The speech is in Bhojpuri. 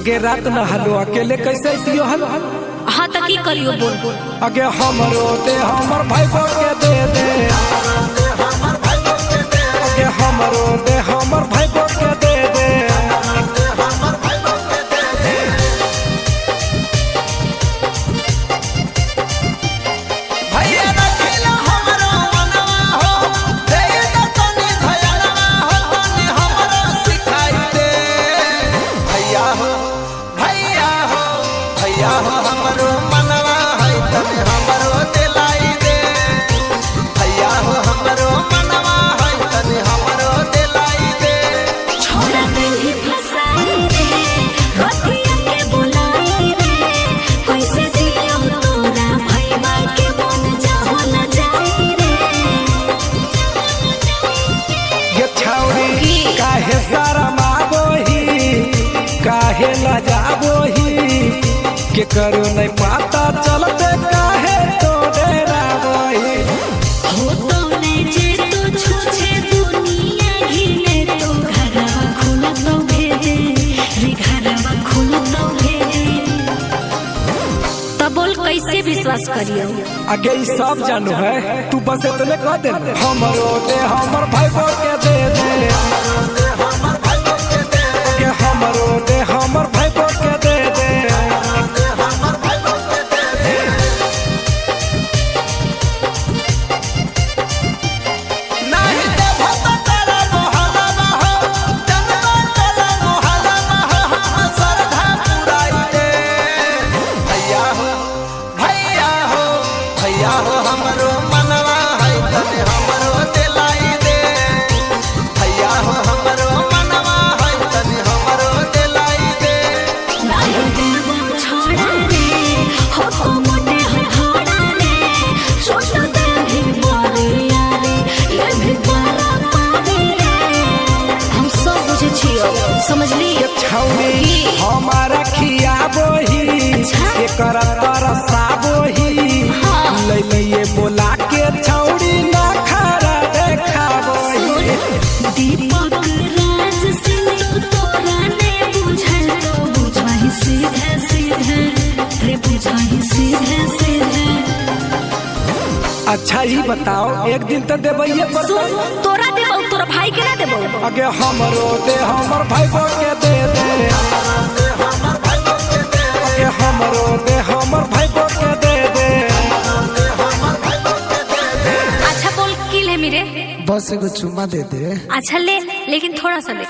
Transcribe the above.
अगे रात न हलो अकेले कैसे पियो हल। हाँ तो की करियो बोल बोल। अगे हमरो दे हमर भाई को के दे दे, अगे हमरो दे हमर भाई को के दे दे। हमरो मनवा है तने हमरो दिलाई दे, भैया हो हमरो मनवा है तने हमरो दिलाई दे। छोरा नहीं फसाई रे, रतिया के बुलाई रे, कैसे जियो तोरा भैया के मन जाहो न जाई रे। ये छौरी काहे शरम आबोही, काहे लजाबोही, के करो नहीं पता चलते काहे तो डराबोही। हो तो नहीं जे तो छूछे दुनिया घिने तो घरवा खुला तो भेदे रे, घरवा खुला तो भेदे। तब बोल कैसे विश्वास करियो। आगे ई सब जानू है, तू बस इतने कह दे हमरो दे हमर भाई को के दे दे, के हमरो दे हमर भाई को के दे दे। भैया हो हमरो मनवा है तने हमरो दिलाई दे, भैया हो हमरो मनवा है तने हमरो दिलाई दे। नायो देवा छोड़ा रे, हो तो मोटे हो थोड़ा रे, छोटो दे भी बोले यारे, ये भी बड़ा पावे रे। हम सब बुझे छियो, समझ ली। के छौरी हमारा खियाबोही, के करा तरसाबोही, ले लिए बोला के छौरी ना खरा देखाबोही। दीपक राज सिंह तोरा ने बुझल तो बुझाई सीधे सीधे रे, बुझाई सीधे सीधे। अच्छा ही बताओ एक दिन तो देबइए पर सुन तोरा देबो, तोरा भाई के ना देबो। अगे हमरो दे हमर भाई को के दे दे, अगे हमरो दे हमर भाई को के दे दे। अच्छा बोल की ले मेरे, बस एगो चुम्मा दे दे। अच्छा ले, लेकिन थोड़ा सा ले।